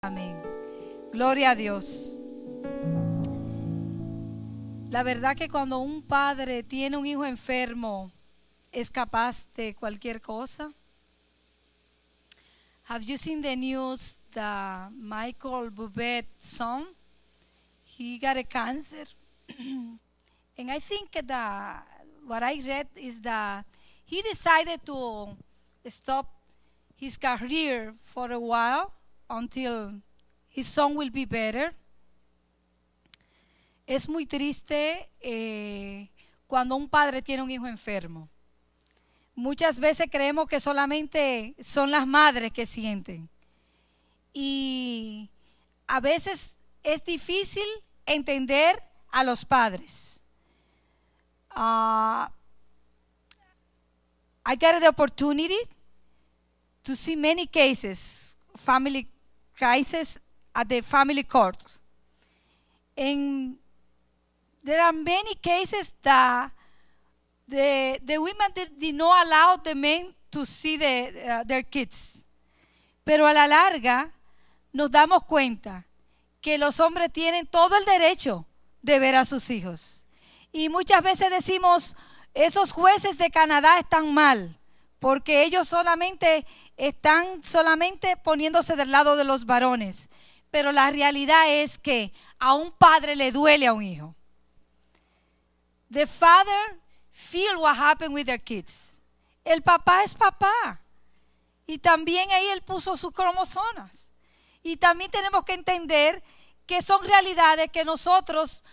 Amén. Gloria a Dios. La verdad que cuando un padre tiene un hijo enfermo, es capaz de cualquier cosa. Have you seen the news that Michael Bubet's son, he got a cancer? And I think that what I read is that he decided to stop his career for a while until his son will be better. Es muy triste cuando un padre tiene un hijo enfermo. Muchas veces creemos que solamente son las madres que sienten. Y a veces es difícil entender a los padres. I got the opportunity to see many cases, family crisis at the family court. And there are many cases that the women did not allow the men to see their kids. Pero a la larga nos damos cuenta que los hombres tienen todo el derecho de ver a sus hijos. Y muchas veces decimos, esos jueces de Canadá están mal, porque ellos están solamente poniéndose del lado de los varones. Pero la realidad es que a un padre le duele a un hijo. The father feel what happened with their kids. El papá es papá. Y también ahí él puso sus cromosomas. Y también tenemos que entender que son realidades que nosotros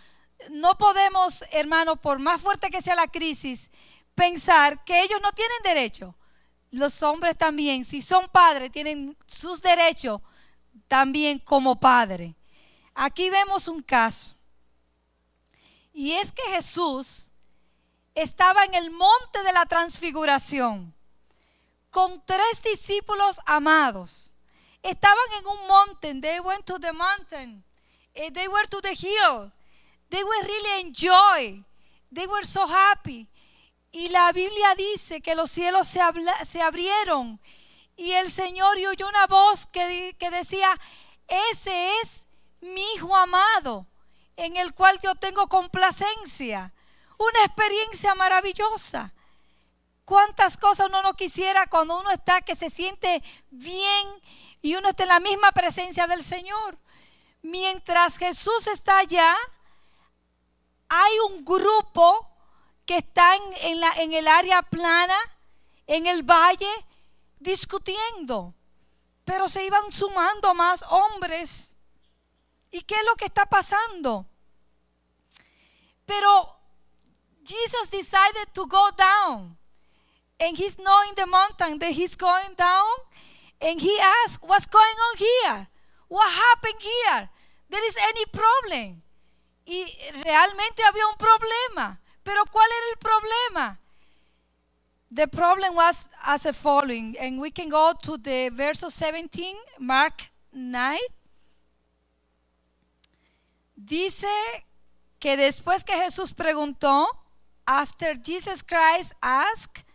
no podemos, hermano, por más fuerte que sea la crisis, pensar que ellos no tienen derecho. Los hombres también, si son padres, tienen sus derechos también como padre. Aquí vemos un caso. Y es que Jesús estaba en el monte de la transfiguración con 3 discípulos amados. Estaban en un monte. They went to the mountain. They were to the hill. They were really enjoy. They were so happy. Y la Biblia dice que los cielos se abrieron y el Señor oyó una voz que decía, ese es mi Hijo amado, en el cual yo tengo complacencia. Una experiencia maravillosa. ¿Cuántas cosas uno no quisiera cuando uno está, que se siente bien y uno está en la misma presencia del Señor? Mientras Jesús está allá, hay un grupo que está en el área plana, en el valle, discutiendo. Pero se iban sumando más hombres. ¿Y qué es lo que está pasando? Pero Jesus decided to go down. And he's not in the mountain, that he's going down. And he asked, what's going on here? What happened here? There is any problem? Y realmente había un problema. Pero ¿cuál era el problema? The problem was as the following. And we can go to the verse 17, Mark 9. Dice que después que Jesús preguntó, after Jesus Christ asked,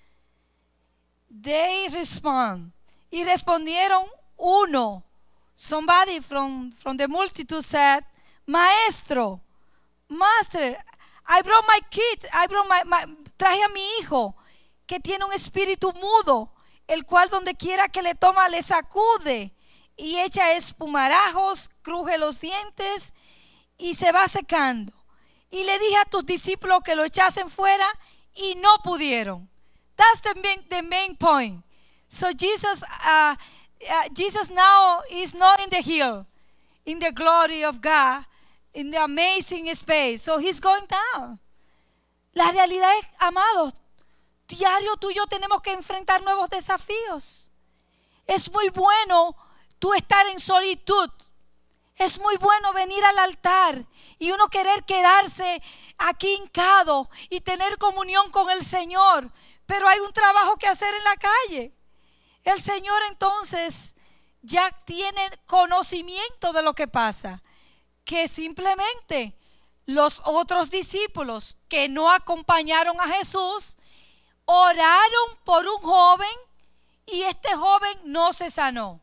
they respond. Y respondieron uno. Somebody from the multitude said, Maestro, Master, I brought my kid, traje a mi hijo que tiene un espíritu mudo, el cual donde quiera que le toma le sacude y echa espumarajos, cruje los dientes y se va secando. Y le dije a tus discípulos que lo echasen fuera y no pudieron. That's the main point. So Jesus now is not in the hill, in the glory of God, in the amazing space. So he's going down. La realidad es, amados, diario tú y yo tenemos que enfrentar nuevos desafíos. Es muy bueno tú estar en solitud. Es muy bueno venir al altar y uno querer quedarse aquí hincado y tener comunión con el Señor. Pero hay un trabajo que hacer en la calle. El Señor entonces ya tiene conocimiento de lo que pasa. Que simplemente los otros discípulos que no acompañaron a Jesús oraron por un joven y este joven no se sanó.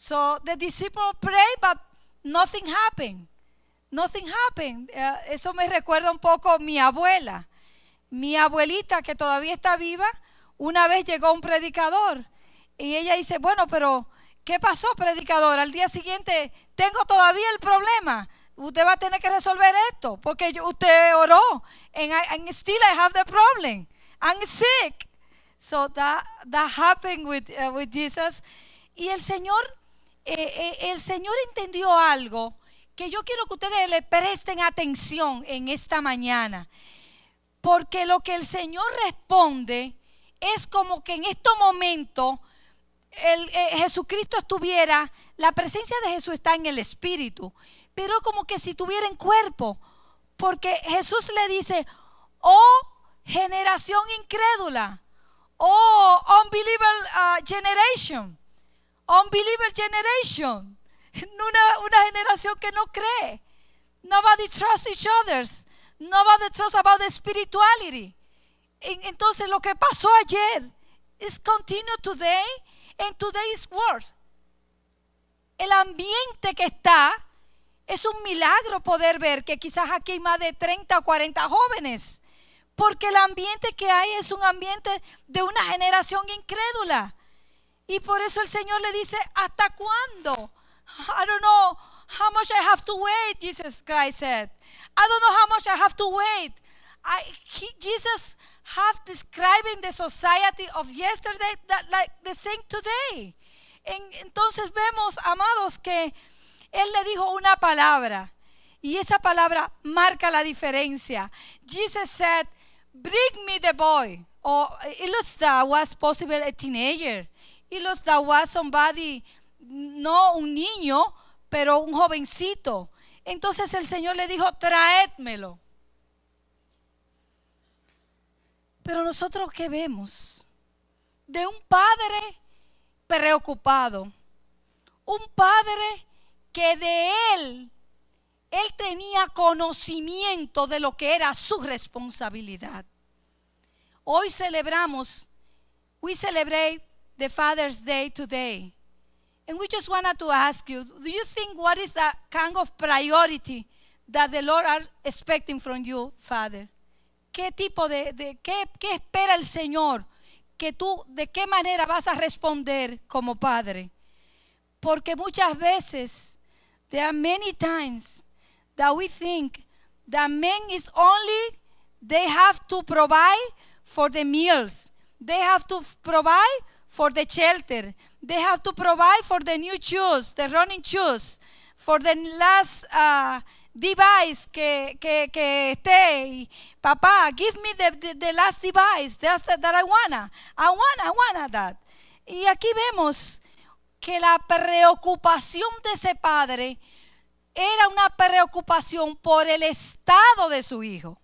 So the disciples prayed, but nothing happened. Nothing happened. Eso me recuerda un poco a mi abuela. Mi abuelita, que todavía está viva, una vez llegó un predicador y ella dice, bueno, pero ¿qué pasó, predicador? Al día siguiente tengo todavía el problema. Usted va a tener que resolver esto porque usted oró and still I have the problem. I'm sick. So that happened with Jesus. Y el Señor entendió algo que yo quiero que ustedes le presten atención en esta mañana. Porque lo que el Señor responde es como que en estos momentos Jesucristo estuviera, la presencia de Jesús está en el Espíritu, pero como que si tuviera en cuerpo. Porque Jesús le dice, oh generación incrédula, oh unbeliever generation, una generación que no cree. Nobody trusts each other. Nobody trusts about the spirituality. Entonces lo que pasó ayer is continue today, and today is worse. El ambiente que está es un milagro poder ver que quizás aquí hay más de 30 o 40 jóvenes, porque el ambiente que hay es un ambiente de una generación incrédula. Y por eso el Señor le dice, ¿hasta cuándo? I don't know how much I have to wait, Jesus Christ said. I don't know how much I have to wait. Jesus have describing the society of yesterday that like the same today. Entonces vemos, amados, que Él le dijo una palabra y esa palabra marca la diferencia. Jesus said, bring me the boy. Or it looks that was possible a teenager. It looks that was somebody, no un niño, pero un jovencito. Entonces el Señor le dijo, traédmelo. Pero nosotros, ¿qué vemos? De un padre preocupado. Un padre que de él tenía conocimiento de lo que era su responsabilidad. Hoy we celebrate the Father's Day today. And we just wanted to ask you, do you think what is the kind of priority that the Lord are expecting from you, Father? ¿Qué tipo qué espera el Señor? ¿De qué manera vas a responder como padre? Porque muchas veces, there are many times that we think that men is only, they have to provide for the meals. They have to provide for the shelter. They have to provide for the new shoes, the running shoes, for the last device que esté. Papá, give me the last device that I wanna that. Y aquí vemos que la preocupación de ese padre era una preocupación por el estado de su hijo.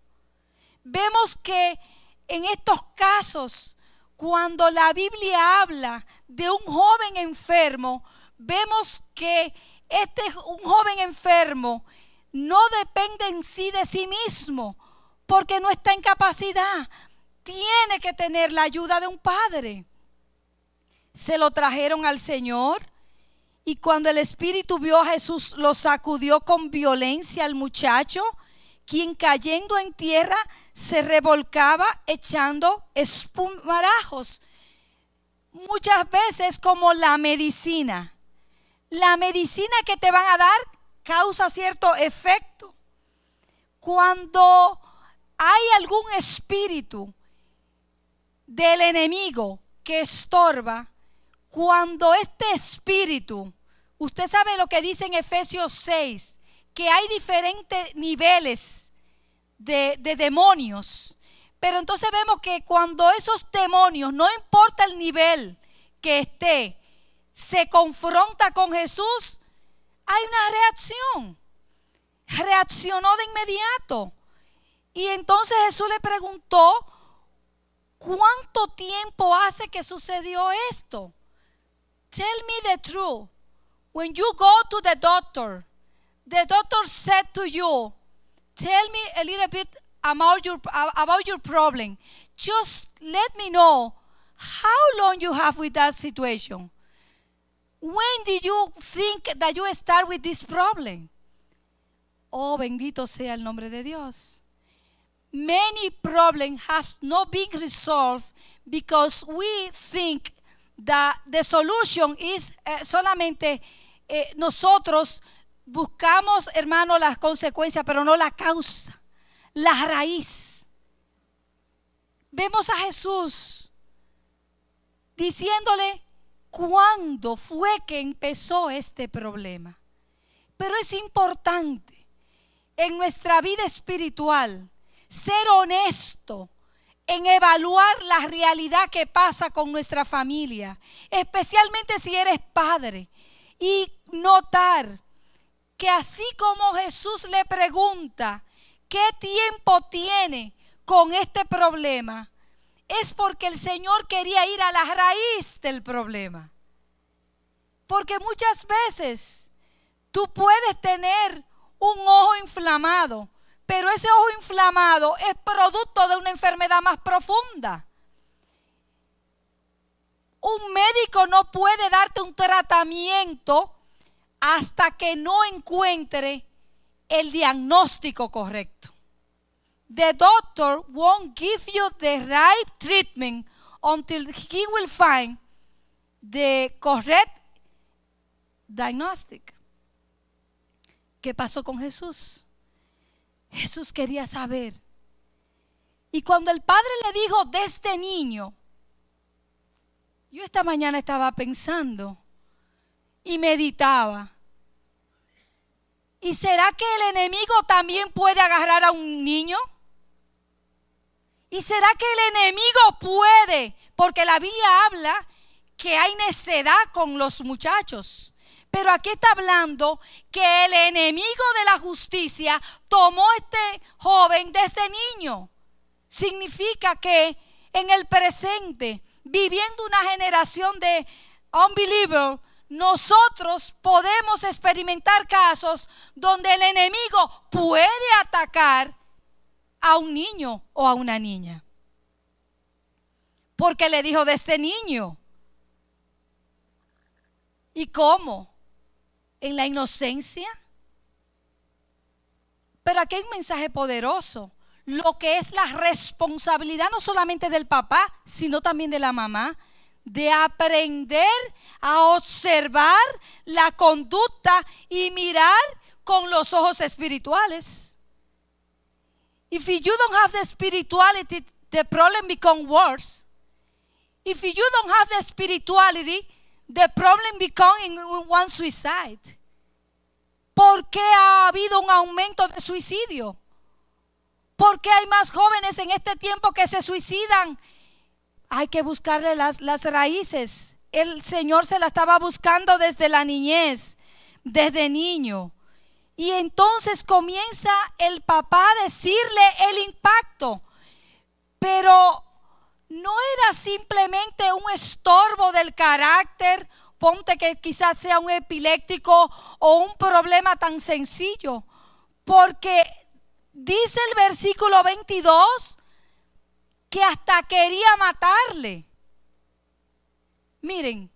Vemos que en estos casos, cuando la Biblia habla de un joven enfermo, vemos que un joven enfermo no depende en sí de sí mismo, porque no está en capacidad. Tiene que tener la ayuda de un padre. Se lo trajeron al Señor y cuando el Espíritu vio a Jesús, lo sacudió con violencia al muchacho, quien cayendo en tierra se revolcaba echando espumarajos. Muchas veces como la medicina que te van a dar causa cierto efecto. Cuando hay algún espíritu del enemigo que estorba, cuando este espíritu, usted sabe lo que dice en Efesios 6, que hay diferentes niveles de demonios, pero entonces vemos que cuando esos demonios, no importa el nivel que esté, se confronta con Jesús, hay una reacción. Reaccionó de inmediato. Y entonces Jesús le preguntó, ¿cuánto tiempo hace que sucedió esto? Tell me the truth. When you go to the doctor said to you, tell me a little bit about your problem. Just let me know how long you have with that situation. When did you think that you start with this problem? Oh, bendito sea el nombre de Dios. Many problems have not been resolved because we think that the solution is solamente nosotros buscamos, hermano, las consecuencias, pero no la causa, la raíz. Vemos a Jesús diciéndole cuándo fue que empezó este problema. Pero es importante en nuestra vida espiritual ser honesto en evaluar la realidad que pasa con nuestra familia, especialmente si eres padre, y notar que así como Jesús le pregunta qué tiempo tiene con este problema, es porque el Señor quería ir a la raíz del problema. Porque muchas veces tú puedes tener un ojo inflamado, pero ese ojo inflamado es producto de una enfermedad más profunda. Un médico no puede darte un tratamiento hasta que no encuentre el diagnóstico correcto. The doctor won't give you the right treatment until he will find the correct diagnostic. ¿Qué pasó con Jesús? Jesús quería saber. Y cuando el Padre le dijo de este niño, yo esta mañana estaba pensando y meditaba. ¿Y será que el enemigo también puede agarrar a un niño? ¿Y será que el enemigo puede? Porque la Biblia habla que hay necedad con los muchachos. Pero aquí está hablando que el enemigo de la justicia tomó a este joven de este niño. Significa que en el presente, viviendo una generación de unbelievers, nosotros podemos experimentar casos donde el enemigo puede atacar a un niño o a una niña. Porque le dijo de este niño. ¿Y cómo? ¿En la inocencia? Pero aquí hay un mensaje poderoso. Lo que es la responsabilidad no solamente del papá, sino también de la mamá, de aprender a observar la conducta y mirar con los ojos espirituales. If you don't have the spirituality, the problem becomes worse. If you don't have the spirituality, the problem becomes in one suicide. ¿Por qué ha habido un aumento de suicidio? ¿Por qué hay más jóvenes en este tiempo que se suicidan? Hay que buscarle las raíces. El Señor se la estaba buscando desde la niñez, desde niño. Y entonces comienza el papá a decirle el impacto. Pero no era simplemente un estorbo del carácter, ponte que quizás sea un epiléptico o un problema tan sencillo. Porque dice el versículo 22 que hasta quería matarle. Miren,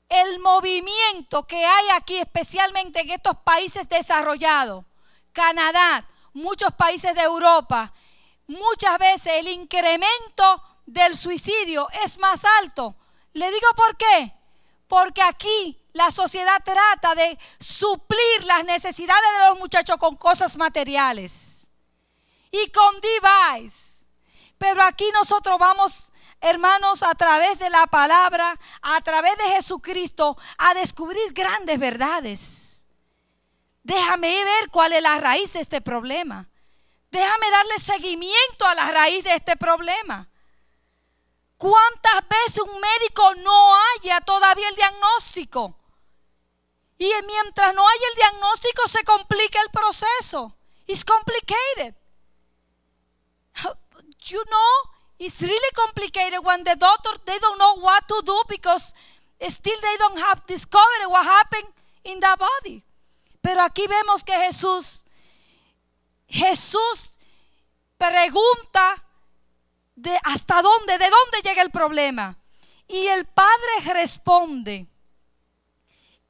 el movimiento que hay aquí, especialmente en estos países desarrollados, Canadá, muchos países de Europa, muchas veces el incremento del suicidio es más alto. ¿Le digo por qué? Porque aquí la sociedad trata de suplir las necesidades de los muchachos con cosas materiales y con device. Pero aquí nosotros vamos, hermanos, a través de la palabra, a través de Jesucristo, a descubrir grandes verdades. Déjame ver cuál es la raíz de este problema. Déjame darle seguimiento a la raíz de este problema. ¿Cuántas veces un médico no halla todavía el diagnóstico? Y mientras no haya el diagnóstico se complica el proceso. It's complicated. You know, it's really complicated when the doctor, they don't know what to do because still they don't have discovered what happened in the body. Pero aquí vemos que Jesús pregunta de hasta dónde, de dónde llega el problema. Y el padre responde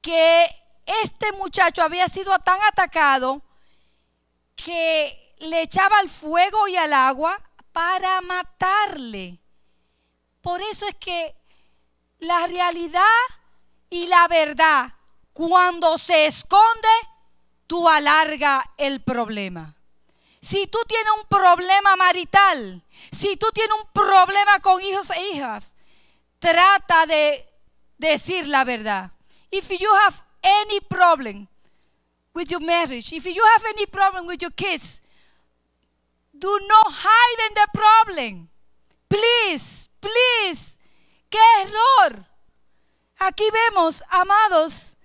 que este muchacho había sido tan atacado que le echaba al fuego y al agua para matarle. Por eso es que la realidad y la verdad, cuando se esconde, tú alargas el problema. Si tú tienes un problema marital, si tú tienes un problema con hijos e hijas, trata de decir la verdad. If you have any problem with your marriage, if you have any problem with your kids, do not hide in the problem. Please, please. ¡Qué error! Aquí vemos, amados,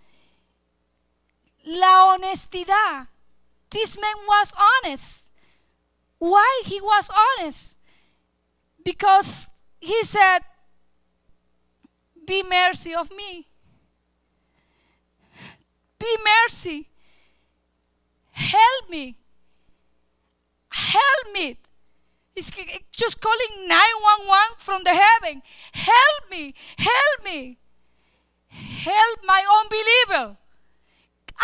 la honestidad. This man was honest. Why he was honest? Because he said, be mercy of me. Be mercy. Help me. Help me. It's just calling 911 from the heaven. Help me. Help me. Help my unbeliever.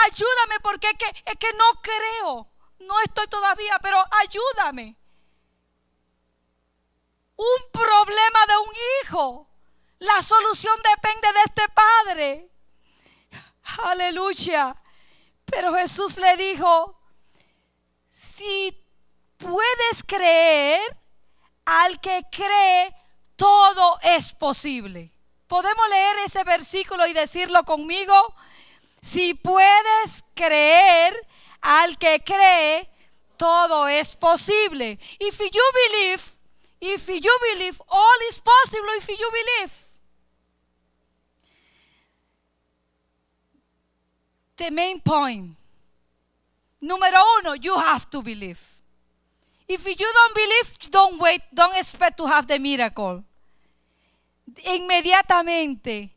Ayúdame porque es que no creo. No estoy todavía, pero ayúdame. Un problema de un hijo. La solución depende de este padre. Aleluya. Pero Jesús le dijo, si puedes creer, al que cree, todo es posible. ¿Podemos leer ese versículo y decirlo conmigo? Si puedes creer, al que cree, todo es posible. If you believe, all is possible if you believe. The main point. Número uno, you have to believe. If you don't believe, don't wait, don't expect to have the miracle. Inmediatamente,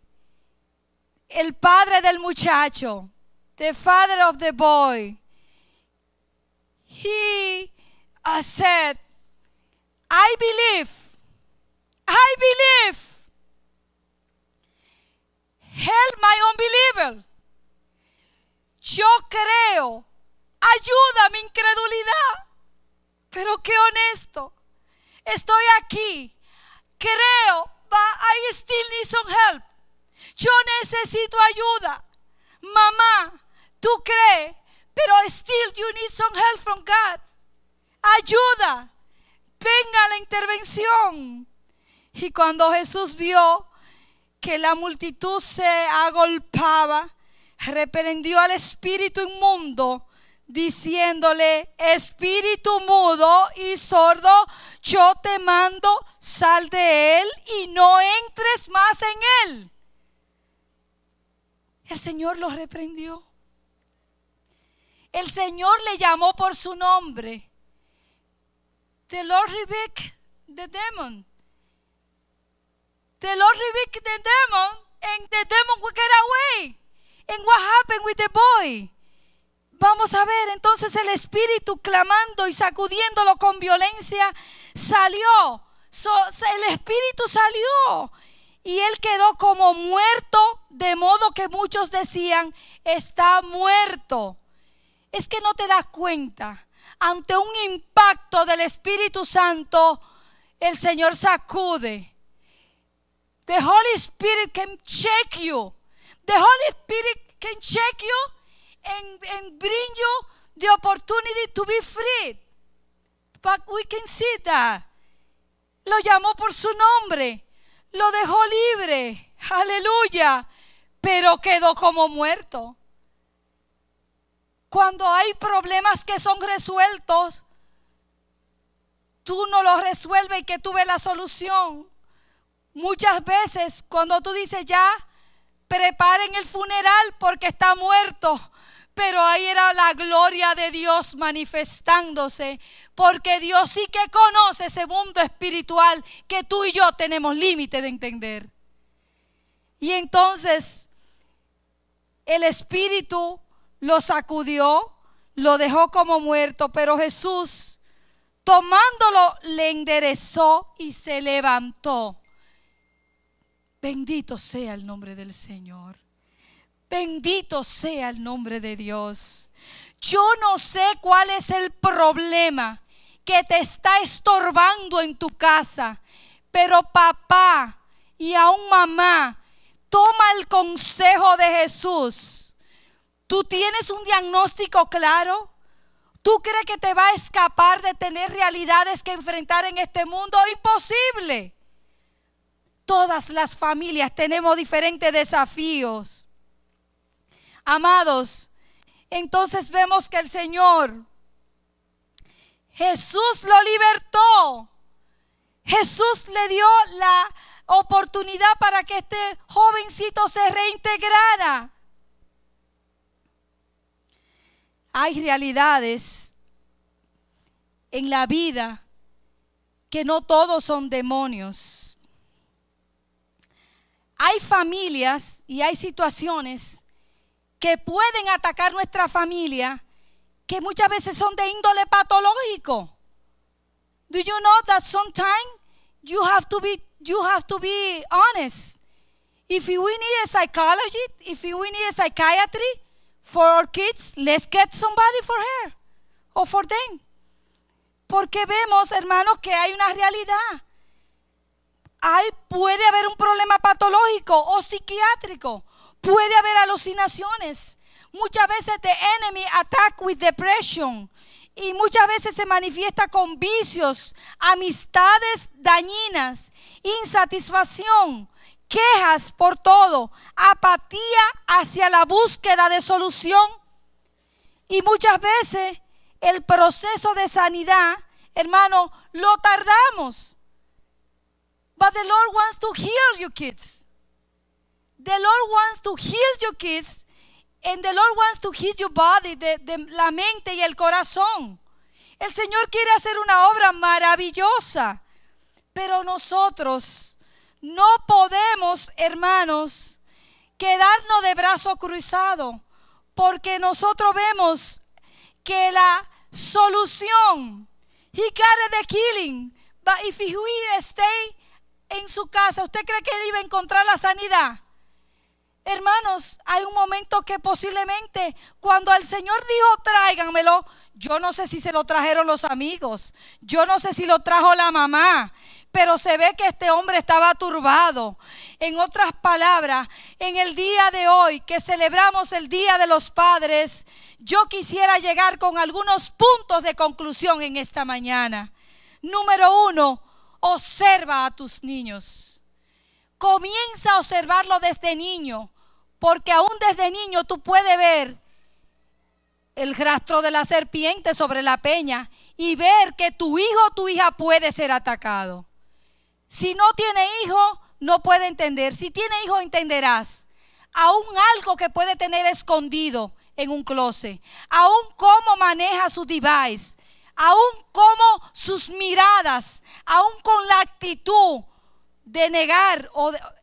el padre del muchacho, the father of the boy, he said, I believe. Help my unbelievers. Yo creo. Ayuda mi incredulidad. Pero qué honesto. Estoy aquí. Creo. But I still need some help. Yo necesito ayuda. Mamá, tú crees. Pero still you need some help from God. Ayuda. Venga la intervención. Y cuando Jesús vio que la multitud se agolpaba, reprendió al espíritu inmundo, diciéndole, espíritu mudo y sordo, yo te mando, sal de él y no entres más en él. El Señor lo reprendió. El Señor le llamó por su nombre. The Lord rebuked the demon. The Lord rebuked the demon, and the demon will get away. And what happened with the boy? Vamos a ver, entonces el espíritu clamando y sacudiéndolo con violencia salió. El espíritu salió y él quedó como muerto, de modo que muchos decían, está muerto. Es que no te das cuenta. Ante un impacto del Espíritu Santo, el Señor sacude. The Holy Spirit can shake you. The Holy Spirit can shake you and bring you the opportunity to be free. But we can see that. Lo llamó por su nombre. Lo dejó libre. Aleluya. Pero quedó como muerto. Cuando hay problemas que son resueltos, tú no los resuelves y que tú ves la solución. Muchas veces cuando tú dices ya, preparen el funeral porque está muerto. Pero ahí era la gloria de Dios manifestándose. Porque Dios sí que conoce ese mundo espiritual que tú y yo tenemos límite de entender. Y entonces el Espíritu lo sacudió, lo dejó como muerto, pero Jesús, tomándolo, le enderezó y se levantó. Bendito sea el nombre del Señor. Bendito sea el nombre de Dios. Yo no sé cuál es el problema que te está estorbando en tu casa, pero papá y aún mamá, toma el consejo de Jesús. ¿Tú tienes un diagnóstico claro? ¿Tú crees que te va a escapar de tener realidades que enfrentar en este mundo? Imposible. Todas las familias tenemos diferentes desafíos. Amados, entonces vemos que el Señor, Jesús lo libertó. Jesús le dio la oportunidad para que este jovencito se reintegrara. Hay realidades en la vida que no todos son demonios. Hay familias y hay situaciones que pueden atacar nuestra familia que muchas veces son de índole patológico. Do you know that sometimes you have to be honest? If we need a psychologist, if we need a psychiatry for our kids, let's get somebody for her or for them. Porque vemos, hermanos, que hay una realidad. Puede haber un problema patológico o psiquiátrico. Puede haber alucinaciones. Muchas veces the enemy attack with depression. Y muchas veces se manifiesta con vicios, amistades dañinas, insatisfacción, quejas por todo, apatía hacia la búsqueda de solución. Y muchas veces el proceso de sanidad, hermano, lo tardamos. But the Lord wants to heal you kids. The Lord wants to heal you kids. And the Lord wants to heal your body, de la mente y el corazón. El Señor quiere hacer una obra maravillosa. Pero nosotros no podemos, hermanos, quedarnos de brazo cruzado. Porque nosotros vemos que la solución, He got the healing. But if he will stay en su casa, ¿usted cree que él iba a encontrar la sanidad? Hermanos, hay un momento que posiblemente cuando el Señor dijo tráiganmelo, yo no sé si se lo trajeron los amigos, yo no sé si lo trajo la mamá, pero se ve que este hombre estaba turbado. En otras palabras, en el día de hoy que celebramos el Día de los Padres, yo quisiera llegar con algunos puntos de conclusión en esta mañana. Número 1, observa a tus niños. Comienza a observarlo desde niño. Porque aún desde niño tú puedes ver el rastro de la serpiente sobre la peña y ver que tu hijo o tu hija puede ser atacado. Si no tiene hijo, no puede entender. Si tiene hijo, entenderás. Aún algo que puede tener escondido en un closet. Aún cómo maneja su device. Aún cómo sus miradas. Aún con la actitud de negar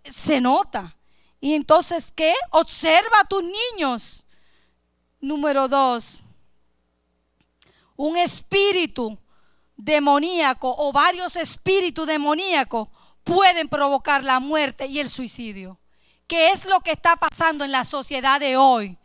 se nota. Y entonces, ¿qué? Observa a tus niños. Número 2. Un espíritu demoníaco o varios espíritus demoníacos pueden provocar la muerte y el suicidio. ¿Qué es lo que está pasando en la sociedad de hoy?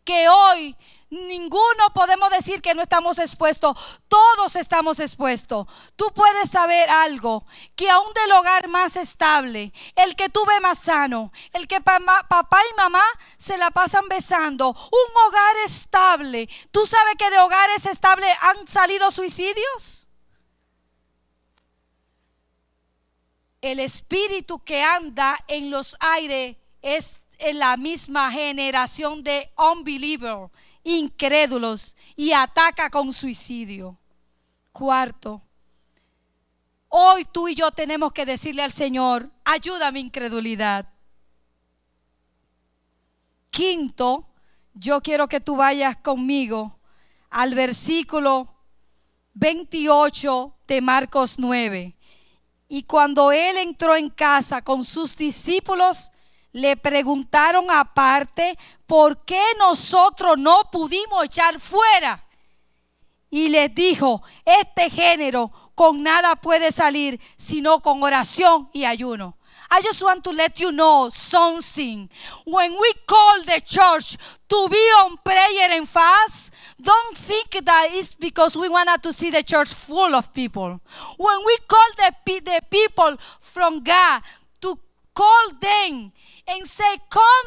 Que hoy ninguno podemos decir que no estamos expuestos. Todos estamos expuestos. Tú puedes saber algo, que aún del hogar más estable, el que tú ves más sano, el que papá y mamá se la pasan besando, un hogar estable. ¿Tú sabes que de hogares estables han salido suicidios? El espíritu que anda en los aires es en la misma generación de unbelievers, incrédulos, y ataca con suicidio. 4. Hoy tú y yo tenemos que decirle al Señor, ayuda mi incredulidad. 5. Yo quiero que tú vayas conmigo al versículo 28 de Marcos 9. Y cuando él entró en casa con sus discípulos, le preguntaron aparte por qué nosotros no pudimos echar fuera. Y les dijo, este género con nada puede salir sino con oración y ayuno. I just want to let you know something. When we call the church to be on prayer and fast, don't think that it's because we wanted to see the church full of people. When we call the people from God to call them and say, come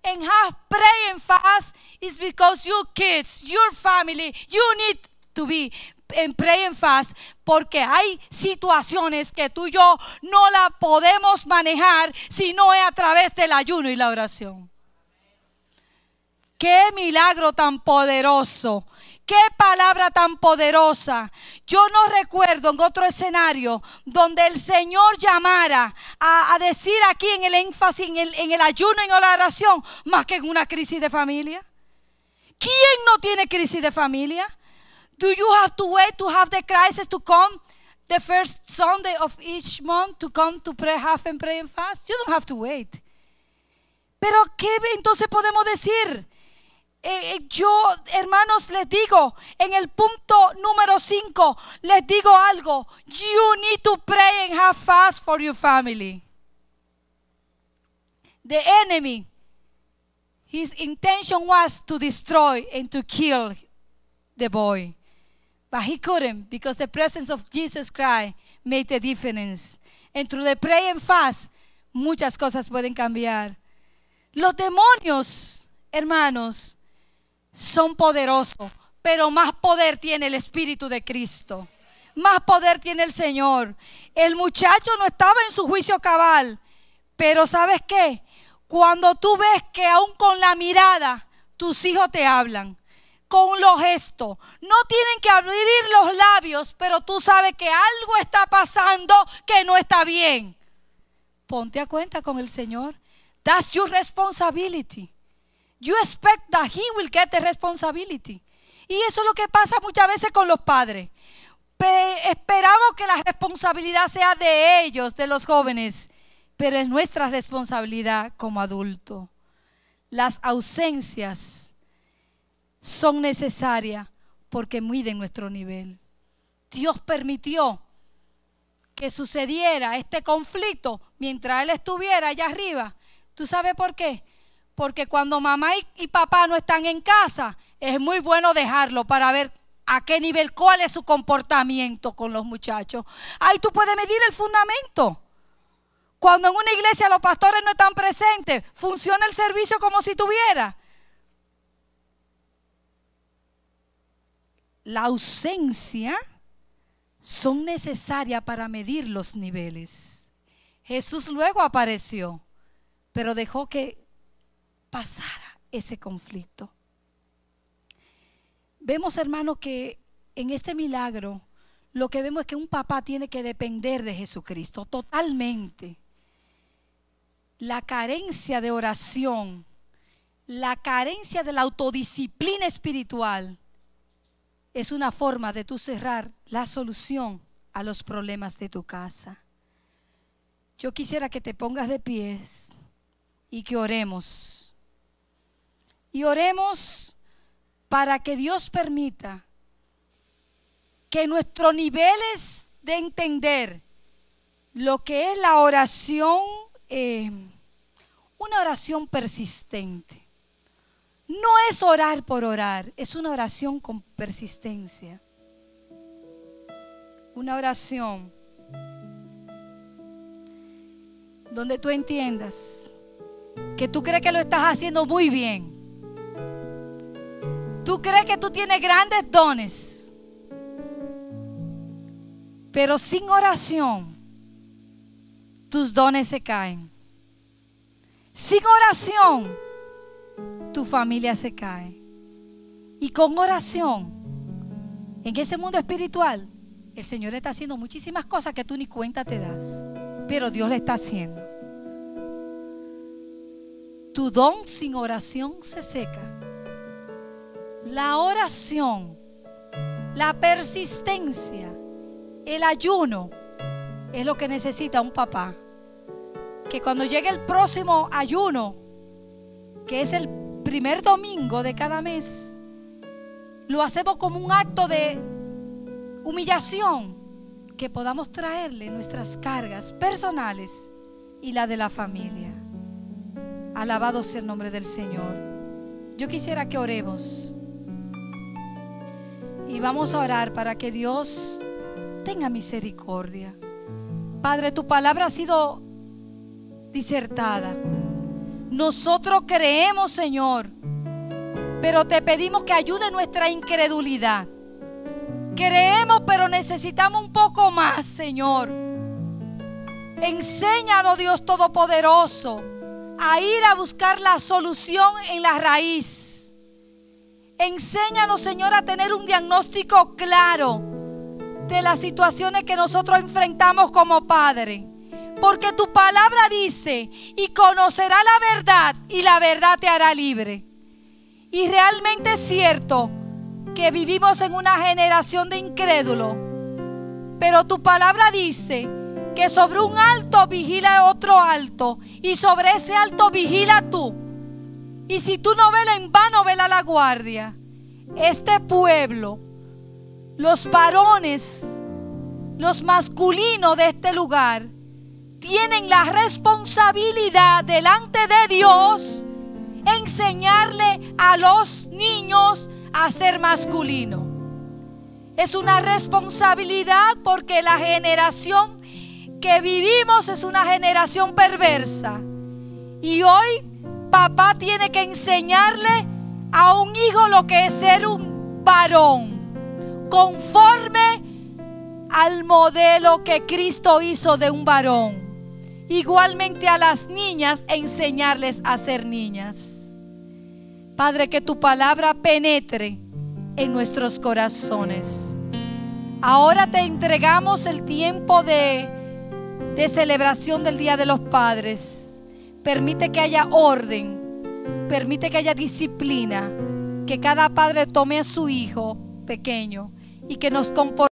and have pray and fast, it's because your kids, your family, you need to be en pray and fast, porque hay situaciones que tú y yo no la podemos manejar si no es a través del ayuno y la oración. Qué milagro tan poderoso, qué palabra tan poderosa. Yo no recuerdo en otro escenario donde el Señor llamara a decir aquí en el énfasis, en el ayuno y en la oración, más que en una crisis de familia. ¿Quién no tiene crisis de familia? Do you have to wait to have the crisis to come the first Sunday of each month to come to pray, half and pray and fast? You don't have to wait. Pero ¿qué entonces podemos decir? Yo, hermanos, les digo, en el punto número 5, les digo algo. You need to pray and have fast for your family. The enemy, his intention was to destroy and to kill the boy. But he couldn't, because the presence of Jesus Christ made a difference. And through the pray and fast, muchas cosas pueden cambiar. Los demonios, hermanos, son poderosos, pero más poder tiene el Espíritu de Cristo. Más poder tiene el Señor. El muchacho no estaba en su juicio cabal, pero ¿sabes qué? Cuando tú ves que aún con la mirada tus hijos te hablan, con los gestos, no tienen que abrir los labios, pero tú sabes que algo está pasando que no está bien. Ponte a cuenta con el Señor. That's your responsibility. You expect that He will get the responsibility. Y eso es lo que pasa muchas veces con los padres. Esperamos que la responsabilidad sea de ellos, de los jóvenes, pero es nuestra responsabilidad como adultos. Las ausencias son necesarias porque miden nuestro nivel. Dios permitió que sucediera este conflicto mientras Él estuviera allá arriba. ¿Tú sabes por qué? Porque cuando mamá y papá no están en casa, es muy bueno dejarlo para ver a qué nivel, cuál es su comportamiento con los muchachos. Ahí tú puedes medir el fundamento. Cuando en una iglesia los pastores no están presentes, funciona el servicio como si tuviera. La ausencia son necesarias para medir los niveles. Jesús luego apareció, pero dejó que pasara ese conflicto. Vemos, hermano, que en este milagro lo que vemos es que un papá tiene que depender de Jesucristo totalmente. La carencia de oración, la carencia de la autodisciplina espiritual es una forma de tú cerrar la solución a los problemas de tu casa. Yo quisiera que te pongas de pies y que oremos. Y oremos para que Dios permita que nuestros niveles de entender lo que es la oración, una oración persistente. No es orar por orar, es una oración con persistencia. Una oración donde tú entiendas que tú crees que lo estás haciendo muy bien. Tú crees que tú tienes grandes dones, pero sin oración tus dones se caen. Sin oración tu familia se cae. Y con oración, en ese mundo espiritual, el Señor está haciendo muchísimas cosas que tú ni cuenta te das, pero Dios le está haciendo. Tu don sin oración se seca. La oración, la persistencia, el ayuno es lo que necesita un papá. Que cuando llegue el próximo ayuno, que es el primer domingo de cada mes, lo hacemos como un acto de humillación, que podamos traerle nuestras cargas personales y la de la familia. Alabado sea el nombre del Señor. Yo quisiera que oremos. Y vamos a orar para que Dios tenga misericordia. Padre, tu palabra ha sido disertada. Nosotros creemos, Señor, pero te pedimos que ayude nuestra incredulidad. Creemos, pero necesitamos un poco más, Señor. Enséñanos, Dios Todopoderoso, a ir a buscar la solución en la raíz. Enséñanos, Señor, a tener un diagnóstico claro de las situaciones que nosotros enfrentamos como padre. Porque tu palabra dice: y conocerá la verdad, y la verdad te hará libre. Y realmente es cierto que vivimos en una generación de incrédulos. Pero tu palabra dice que sobre un alto vigila otro alto, y sobre ese alto vigila tú. Y si tú no velas, en vano vela la guardia. Este pueblo, los varones, los masculinos de este lugar, tienen la responsabilidad delante de Dios enseñarle a los niños a ser masculino. Es una responsabilidad porque la generación que vivimos es una generación perversa. Y hoy papá tiene que enseñarle a un hijo lo que es ser un varón, conforme al modelo que Cristo hizo de un varón. Igualmente a las niñas, enseñarles a ser niñas. Padre, que tu palabra penetre en nuestros corazones. Ahora te entregamos el tiempo de celebración del Día de los Padres. Permite que haya orden, permite que haya disciplina, que cada padre tome a su hijo pequeño y que nos comportemos